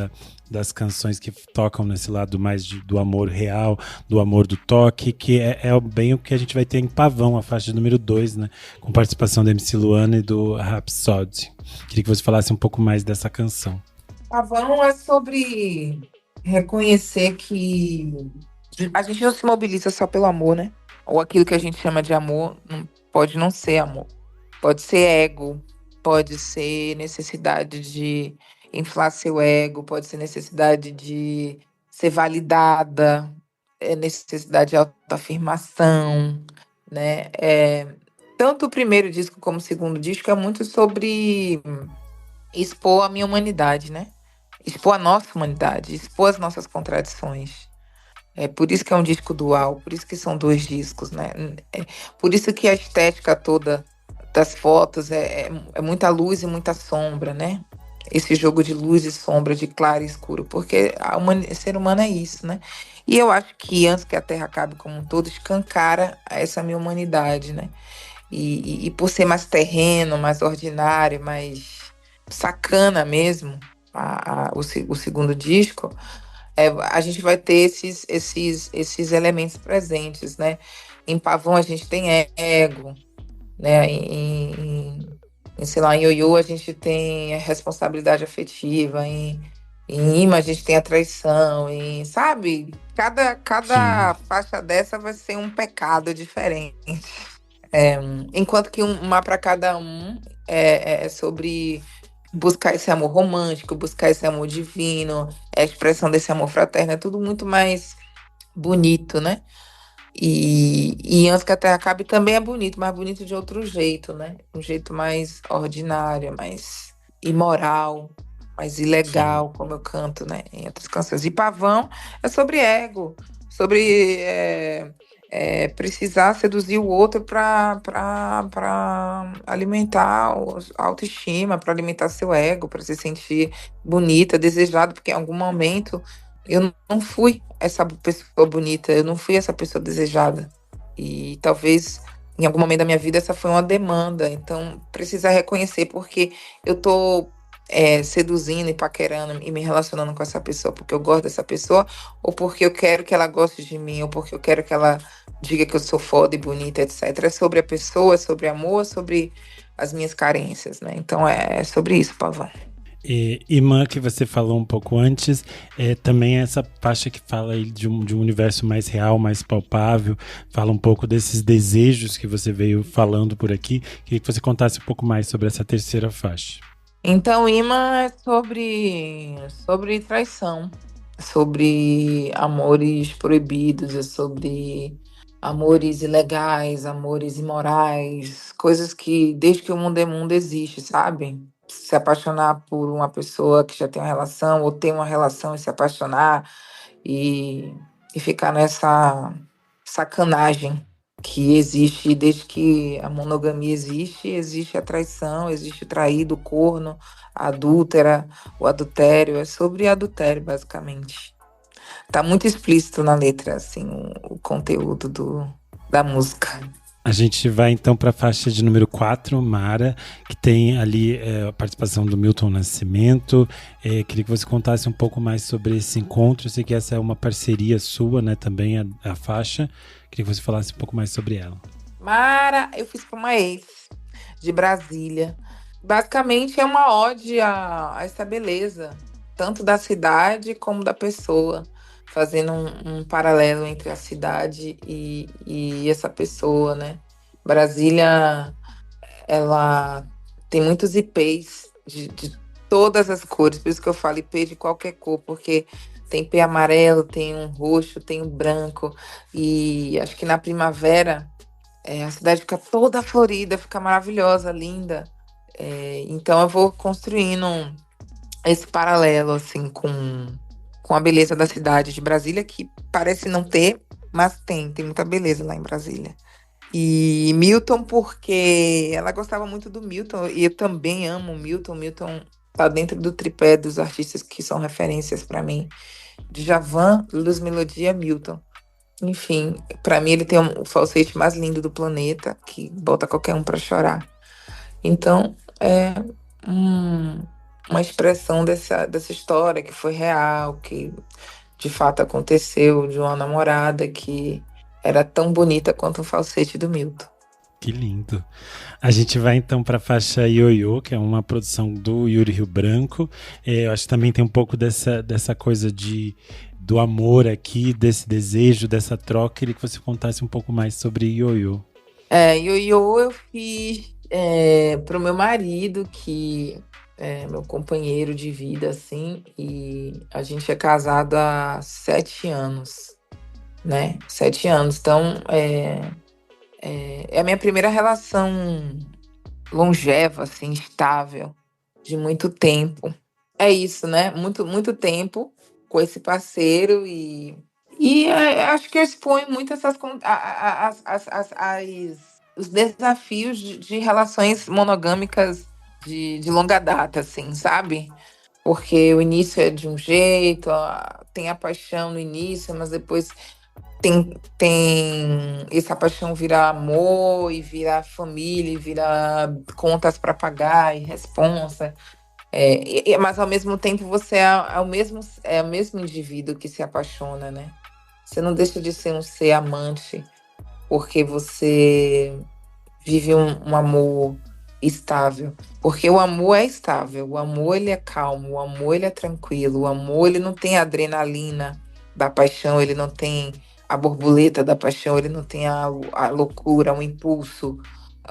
das canções que tocam nesse lado mais do amor real, do amor do toque, que é bem o que a gente vai ter em Pavão, a faixa número 2, né? Com participação da MC Luana e do Rhapsody. Queria que você falasse um pouco mais dessa canção. Pavão é sobre reconhecer que a gente não se mobiliza só pelo amor, né? Ou aquilo que a gente chama de amor pode não ser amor. Pode ser ego, pode ser necessidade de inflar seu ego, pode ser necessidade de ser validada, necessidade de autoafirmação, né? Tanto o primeiro disco como o segundo disco é muito sobre expor a minha humanidade, né? Expor a nossa humanidade, expor as nossas contradições. É por isso que é um disco dual, por isso que são dois discos, né? Por isso que a estética toda das fotos é muita luz e muita sombra, né? Esse jogo de luz e sombra, de claro e escuro, porque o ser humano é isso, né? E eu acho que Antes que a Terra acabe como um todo, escancara essa minha humanidade, né? E por ser mais terreno, mais ordinário, mais sacana mesmo, o segundo disco, a gente vai ter esses elementos presentes, né? Em Pavão a gente tem ego, né? Sei lá, em Ioiô a gente tem a responsabilidade afetiva, em Imã a gente tem a traição, sabe? Cada faixa dessa vai ser um pecado diferente. Enquanto que uma para cada um é sobre buscar esse amor romântico, buscar esse amor divino, a expressão desse amor fraterno, é tudo muito mais bonito, né? E Antes que a Terra acabe também é bonito, mas bonito de outro jeito, né? Um jeito mais ordinário, mais imoral, mais ilegal, Sim. como eu canto, né? Em outras canções. E Pavão é sobre ego, sobre precisar seduzir o outro para alimentar a autoestima, para alimentar seu ego, para se sentir bonita, desejado, porque em algum momento eu não fui essa pessoa bonita, eu não fui essa pessoa desejada. E talvez em algum momento da minha vida essa foi uma demanda. Então, precisa reconhecer porque eu tô seduzindo e paquerando e me relacionando com essa pessoa porque eu gosto dessa pessoa, ou porque eu quero que ela goste de mim, ou porque eu quero que ela diga que eu sou foda e bonita, etc. É sobre a pessoa, é sobre amor, é sobre as minhas carências, né? Então é sobre isso, Pavão. Imã, que você falou um pouco antes, também essa faixa que fala aí de um universo mais real, mais palpável, fala um pouco desses desejos que você veio falando por aqui. Queria que você contasse um pouco mais sobre essa terceira faixa. Então, Imã é sobre traição, sobre amores proibidos, é sobre amores ilegais, amores imorais, coisas que desde que o mundo existe, sabe? Se apaixonar por uma pessoa que já tem uma relação, ou ter uma relação e se apaixonar, e, e ficar nessa sacanagem que existe desde que a monogamia existe a traição, existe o traído, o corno, a adúltera, o adultério, é sobre adultério, basicamente. Tá muito explícito na letra, assim, o conteúdo da música. A gente vai então para a faixa de número 4, Mara, que tem ali a participação do Milton Nascimento. Queria que você contasse um pouco mais sobre esse encontro. Eu sei que essa é uma parceria sua, né, também a faixa. Queria que você falasse um pouco mais sobre ela. Mara, eu fiz para uma ex de Brasília. Basicamente é uma ode a essa beleza, tanto da cidade como da pessoa, fazendo um paralelo entre a cidade e essa pessoa, né? Brasília, ela tem muitos IPs de todas as cores, por isso que eu falo IP de qualquer cor, porque tem IP amarelo, tem um roxo, tem um branco, e acho que na primavera a cidade fica toda florida, fica maravilhosa, linda. Então eu vou construindo esse paralelo assim com a beleza da cidade de Brasília, que parece não ter, mas tem muita beleza lá em Brasília. E Milton, porque ela gostava muito do Milton, e eu também amo o Milton. Milton tá dentro do tripé dos artistas que são referências para mim. Djavan, Luz Melodia, Milton. Enfim, para mim ele tem o falsete mais lindo do planeta, que bota qualquer um para chorar. Então, é uma expressão dessa história que foi real, que de fato aconteceu, de uma namorada que era tão bonita quanto o falsete do Milton. Que lindo. A gente vai então para a faixa Ioiô, que é uma produção do Yuri Rio Branco. Eu acho que também tem um pouco dessa coisa do amor aqui, desse desejo, dessa troca. Queria que você contasse um pouco mais sobre Ioiô. Ioiô eu fiz pro meu marido, que é meu companheiro de vida, assim, e a gente é casado há 7 anos, né? 7 anos. Então, é a minha primeira relação longeva, assim, estável, de muito tempo. É isso, né? Muito, muito tempo com esse parceiro e acho que eu exponho muito os desafios de relações monogâmicas de longa data, assim, sabe? Porque o início é de um jeito, tem a paixão no início, mas depois tem essa paixão virar amor e virar família, e virar contas para pagar e responsa. Mas ao mesmo tempo você é o mesmo indivíduo que se apaixona, né? Você não deixa de ser um ser amante porque você vive um amor estável. Porque o amor é estável, o amor ele é calmo, o amor ele é tranquilo, o amor ele não tem a adrenalina da paixão, ele não tem a borboleta da paixão, ele não tem a loucura, o impulso,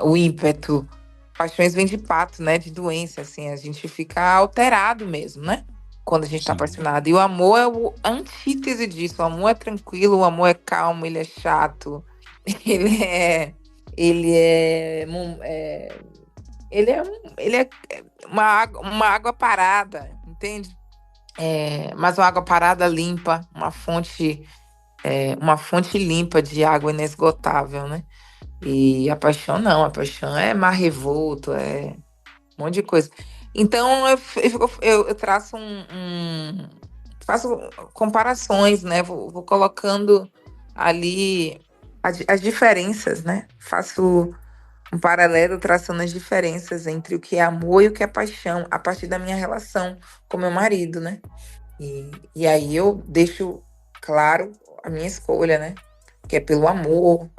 o ímpeto. Paixões vêm de pato, né? De doença, assim, a gente fica alterado mesmo, né? Quando a gente tá Sim. apaixonado. E o amor é a antítese disso. O amor é tranquilo, o amor é calmo, ele é chato, ele é. Ele é. Ele é uma água parada, entende? Mas uma água parada limpa, uma fonte limpa de água inesgotável, né? E a paixão não, a paixão é mar revolto, é um monte de coisa. Então eu traço faço comparações, né? Vou colocando ali as diferenças, né? Faço um paralelo traçando as diferenças entre o que é amor e o que é paixão, a partir da minha relação com meu marido, né? E aí eu deixo claro a minha escolha, né? Que é pelo amor,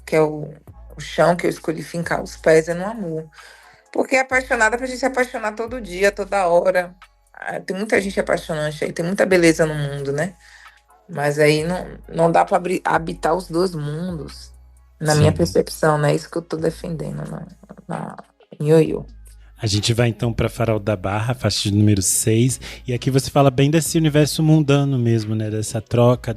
que é o chão que eu escolhi fincar os pés é no amor. Porque apaixonada pra gente se apaixonar todo dia, toda hora. Tem muita gente apaixonante aí, tem muita beleza no mundo, né? Mas aí não dá pra habitar os dois mundos, na minha Sim. percepção, né? É isso que eu tô defendendo em Ioiô. A gente vai então para Farol da Barra, faixa de número 6, e aqui você fala bem desse universo mundano mesmo, né? Dessa troca,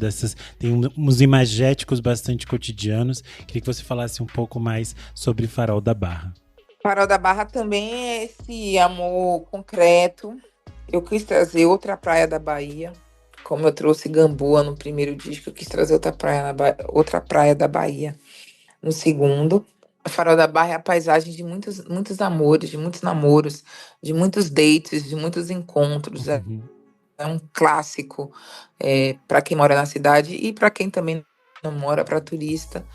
tem uns imagéticos bastante cotidianos. Queria que você falasse um pouco mais sobre Farol da Barra. Farol da Barra também é esse amor concreto. Eu quis trazer outra praia da Bahia, como eu trouxe Gamboa no primeiro disco, eu quis trazer outra praia da Bahia no segundo. O Farol da Barra é a paisagem de muitos amores, de muitos namoros, de muitos dates, de muitos encontros. Uhum. É um clássico para quem mora na cidade e para quem também não mora, para turista.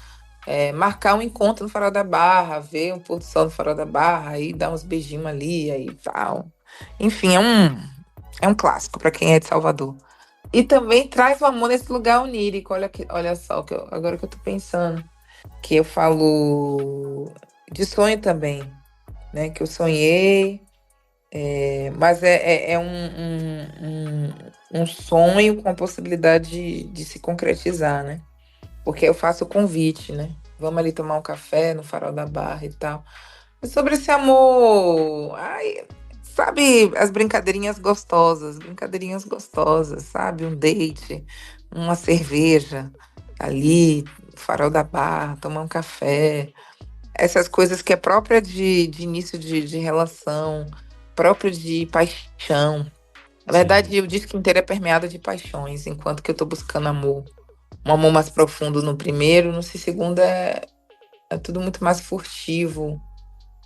Marcar um encontro no Farol da Barra, ver um pôr do sol no Farol da Barra, aí dar uns beijinhos ali, aí tal. Enfim, é um clássico para quem é de Salvador. E também traz o amor nesse lugar onírico. Olha só, agora que eu tô pensando. Que eu falo de sonho também, né? Que eu sonhei, mas é um sonho com a possibilidade de se concretizar, né? Porque eu faço o convite, né? Vamos ali tomar um café no Farol da Barra e tal. E sobre esse amor, ai, sabe, as brincadeirinhas gostosas, sabe? Um date, uma cerveja ali, Farol da Barra, tomar um café. Essas coisas que é própria de início de relação, própria de paixão. Na verdade, o disco inteiro é permeado de paixões, enquanto que eu tô buscando amor. Um amor mais profundo no primeiro, no segundo é tudo muito mais furtivo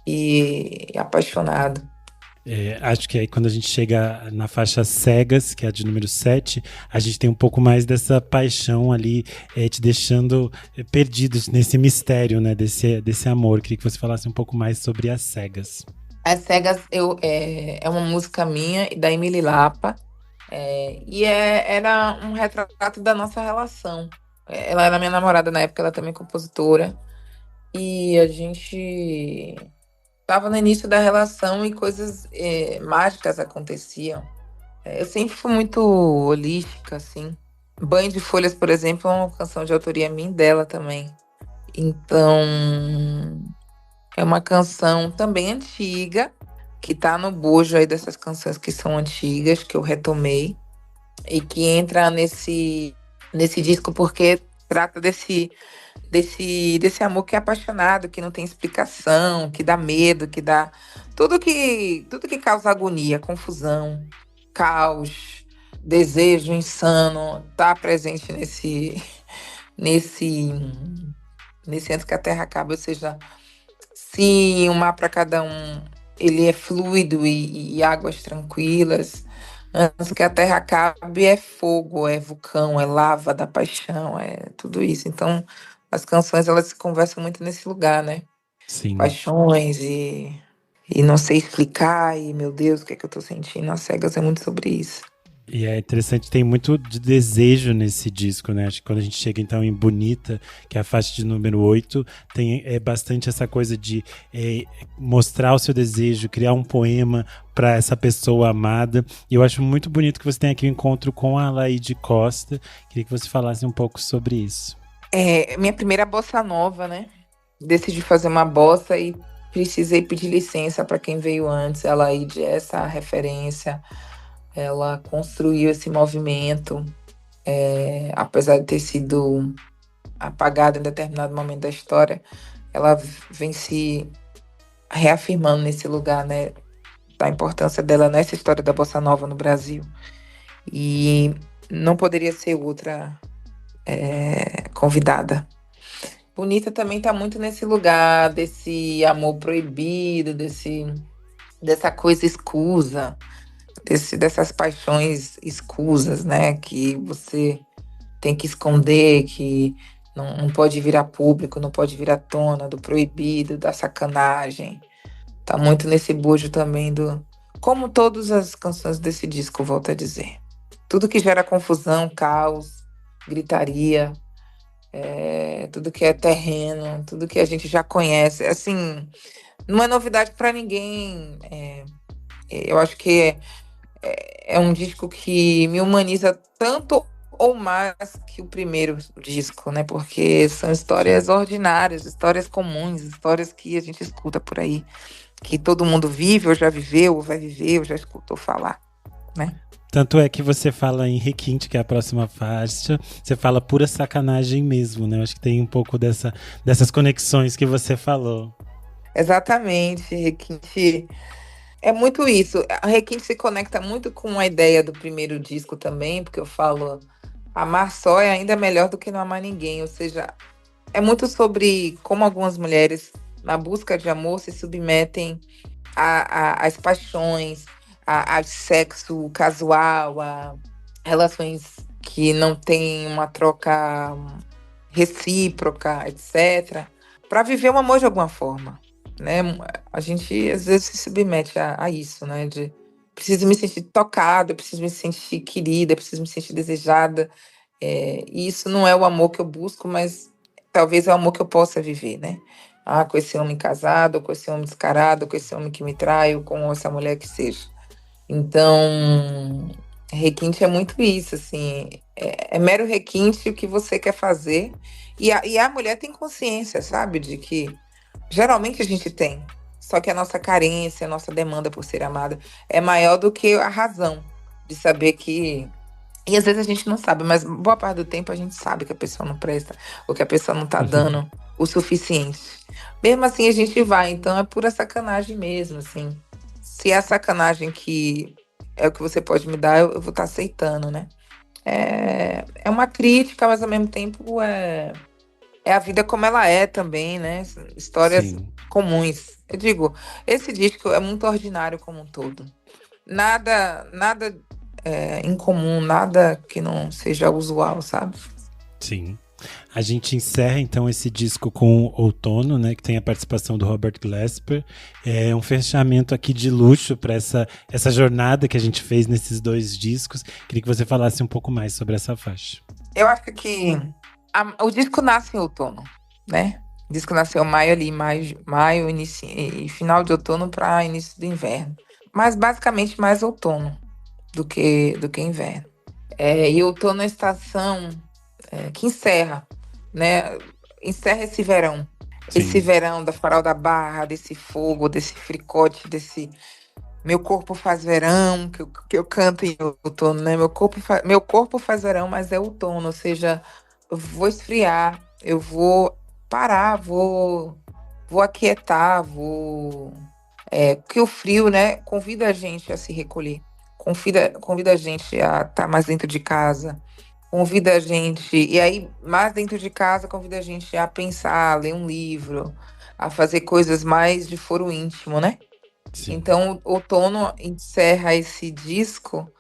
e apaixonado. Acho que aí quando a gente chega na faixa Cegas, que é a de número 7, a gente tem um pouco mais dessa paixão ali, te deixando perdidos nesse mistério, né, desse amor. Queria que você falasse um pouco mais sobre as Cegas. As Cegas é uma música minha e da Emily Lapa, e era um retrato da nossa relação. Ela era minha namorada na época, ela também é compositora, e a gente estava no início da relação e coisas mágicas aconteciam. Eu sempre fui muito holística, assim. Banho de Folhas, por exemplo, é uma canção de autoria minha e dela também. Então, é uma canção também antiga, que tá no bojo aí dessas canções que são antigas, que eu retomei, e que entra nesse disco porque trata desse amor que é apaixonado, que não tem explicação, que dá medo, que dá tudo que causa agonia, confusão, caos, desejo insano, tá presente nesse antes que a Terra acabe, ou seja, se um mar para cada um ele é fluido e águas tranquilas, antes que a Terra acabe é fogo, é vulcão, é lava da paixão, é tudo isso. Então as canções, elas se conversam muito nesse lugar, né? Sim. Paixões e não sei explicar, e meu Deus, o que é que eu tô sentindo? As Cegas é muito sobre isso. E é interessante, tem muito de desejo nesse disco, né? Acho que quando a gente chega então em Bonita, que é a faixa de número 8, tem bastante essa coisa de mostrar o seu desejo, criar um poema para essa pessoa amada. E eu acho muito bonito que você tem aqui um encontro com a Laíde Costa. Queria que você falasse um pouco sobre isso. Minha primeira bossa nova, né? Decidi fazer uma bossa e precisei pedir licença para quem veio antes. A Laíde é essa referência. Ela construiu esse movimento, apesar de ter sido apagada em determinado momento da história, ela vem se reafirmando nesse lugar, né, da importância dela nessa história da bossa nova no Brasil. E não poderia ser outra convidada. Bonita também está muito nesse lugar desse amor proibido, dessa coisa escusa, dessas paixões escusas, né? Que você tem que esconder, que não pode vir a público, não pode vir à tona, do proibido, da sacanagem. Tá muito nesse bojo também como todas as canções desse disco, volto a dizer. Tudo que gera confusão, caos, gritaria, tudo que é terreno, tudo que a gente já conhece. Assim, não é novidade para ninguém. Eu acho que é um disco que me humaniza tanto ou mais que o primeiro disco, né? Porque são histórias ordinárias, histórias comuns, histórias que a gente escuta por aí, que todo mundo vive, ou já viveu, ou vai viver, ou já escutou falar, né? Tanto é que você fala em Requinte, que é a próxima faixa, você fala pura sacanagem mesmo, né? Eu acho que tem um pouco dessas conexões que você falou. Exatamente, Requinte É muito isso. A Requinte se conecta muito com a ideia do primeiro disco também, porque eu falo, amar só é ainda melhor do que não amar ninguém. Ou seja, é muito sobre como algumas mulheres, na busca de amor, se submetem às paixões, a sexo casual, a relações que não têm uma troca recíproca, etc., para viver o amor de alguma forma, né? A gente às vezes se submete a isso, né? De preciso me sentir tocada, preciso me sentir querida, preciso me sentir desejada. E isso não é o amor que eu busco, mas talvez é o amor que eu possa viver, né? Ah, com esse homem casado, ou com esse homem descarado, ou com esse homem que me trai, ou com essa mulher que seja. Então, requinte é muito isso, assim, é mero requinte o que você quer fazer. E a mulher tem consciência, sabe, de que geralmente a gente tem, só que a nossa carência, a nossa demanda por ser amada é maior do que a razão de saber que. E às vezes a gente não sabe, mas boa parte do tempo a gente sabe que a pessoa não presta, ou que a pessoa não tá dando o suficiente. Mesmo assim a gente vai, então é pura sacanagem mesmo, assim. Se é a sacanagem que é o que você pode me dar, eu vou estar aceitando, né? É uma crítica, mas ao mesmo tempo é a vida como ela é também, né? Histórias Sim. comuns. Eu digo, esse disco é muito ordinário como um todo. Nada incomum, nada que não seja usual, sabe? Sim. A gente encerra então esse disco com Outono, né, que tem a participação do Robert Glasper. É um fechamento aqui de luxo para essa jornada que a gente fez nesses 2 discos. Queria que você falasse um pouco mais sobre essa faixa. Eu acho que o disco nasce em outono, né? O disco nasceu maio ali, maio início, e final de outono para início do inverno. Mas basicamente mais outono do que inverno. E outono é a estação que encerra, né? Encerra esse verão. Sim. Esse verão da Farol da Barra, desse fogo, desse fricote, desse meu corpo faz verão, que eu canto em outono, né? Meu corpo faz verão, mas é outono, ou seja, eu vou esfriar, eu vou parar, vou aquietar, porque o frio, né, convida a gente a se recolher, convida a gente a estar mais dentro de casa, convida a gente, e aí, mais dentro de casa, convida a gente a pensar, a ler um livro, a fazer coisas mais de foro íntimo, né? Sim. Então, o Outono encerra esse disco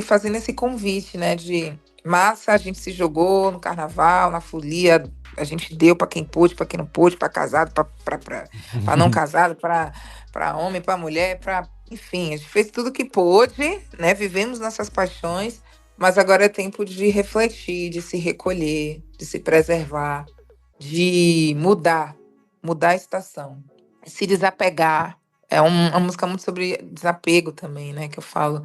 fazendo esse convite, né? De massa, a gente se jogou no carnaval, na folia, a gente deu para quem pôde, para quem não pôde, para casado, para não casado, para homem, para mulher, enfim, a gente fez tudo que pôde, né? Vivemos nossas paixões, mas agora é tempo de refletir, de se recolher, de se preservar, de mudar a estação, se desapegar. É uma música muito sobre desapego também, né? Que eu falo.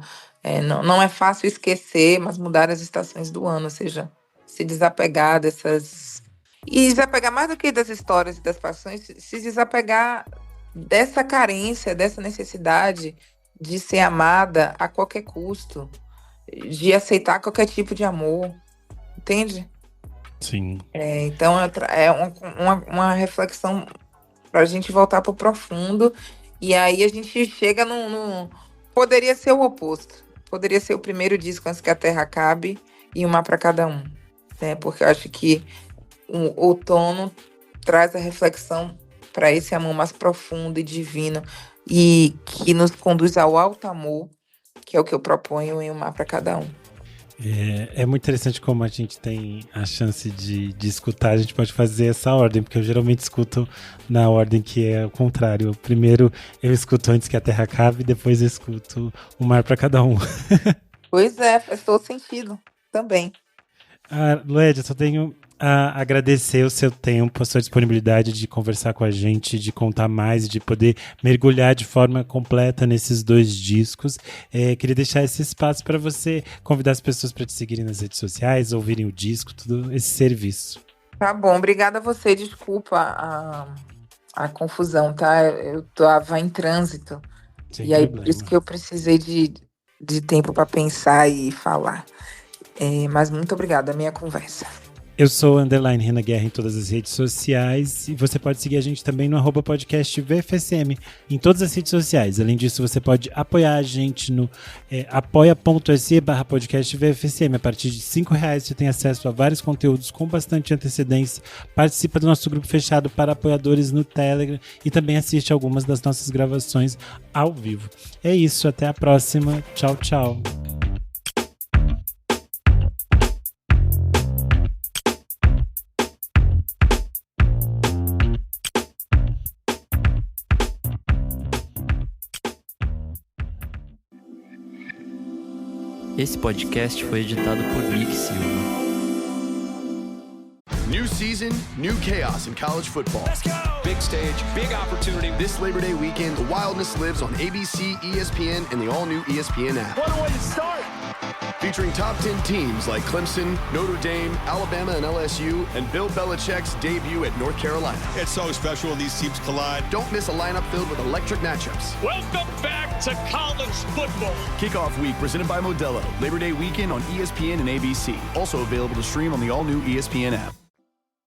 Não é fácil esquecer, mas mudar as estações do ano, ou seja, se desapegar dessas. E desapegar mais do que das histórias e das paixões, se desapegar dessa carência, dessa necessidade de ser amada a qualquer custo, de aceitar qualquer tipo de amor, entende? Sim. Então é uma reflexão para a gente voltar para o profundo. E aí a gente chega no. Poderia ser o oposto. Poderia ser o primeiro disco antes que a Terra acabe e uma para cada um. Né? Porque eu acho que o outono traz a reflexão para esse amor mais profundo e divino e que nos conduz ao alto amor, que é o que eu proponho em uma para cada um. É muito interessante como a gente tem a chance de escutar, a gente pode fazer essa ordem, porque eu geralmente escuto na ordem que é o contrário. Primeiro eu escuto antes que a Terra acabe, depois eu escuto o mar para cada um. Pois é, faz todo sentido também. Lued, eu só tenho a agradecer o seu tempo, a sua disponibilidade de conversar com a gente, de contar mais, de poder mergulhar de forma completa nesses 2 discos. Queria deixar esse espaço para você convidar as pessoas para te seguirem nas redes sociais, ouvirem o disco, todo esse serviço. Tá bom, obrigada a você. Desculpa a confusão, tá? Eu estava em trânsito. Sem e aí, problema. por isso que eu precisei de tempo para pensar e falar. Mas muito obrigada, a minha conversa. Eu sou _Renan Guerra em todas as redes sociais e você pode seguir a gente também no @podcast VFSM em todas as redes sociais. Além disso, você pode apoiar a gente no apoia.se/podcast VFSM. A partir de R$5 você tem acesso a vários conteúdos com bastante antecedência, participa do nosso grupo fechado para apoiadores no Telegram e também assiste algumas das nossas gravações ao vivo. É isso, até a próxima. Tchau, tchau. Esse podcast foi editado por Nick Silva. New season, new chaos in college football. Let's go! Big stage, big opportunity. This Labor Day weekend, the wildness lives on ABC, ESPN, and the all-new ESPN app. What a way to start! Featuring top 10 teams like Clemson, Notre Dame, Alabama, and LSU, and Bill Belichick's debut at North Carolina. It's so special when these teams collide. Don't miss a lineup filled with electric matchups. Welcome back to college football. Kickoff week presented by Modelo. Labor Day weekend on ESPN and ABC. Also available to stream on the all-new ESPN app.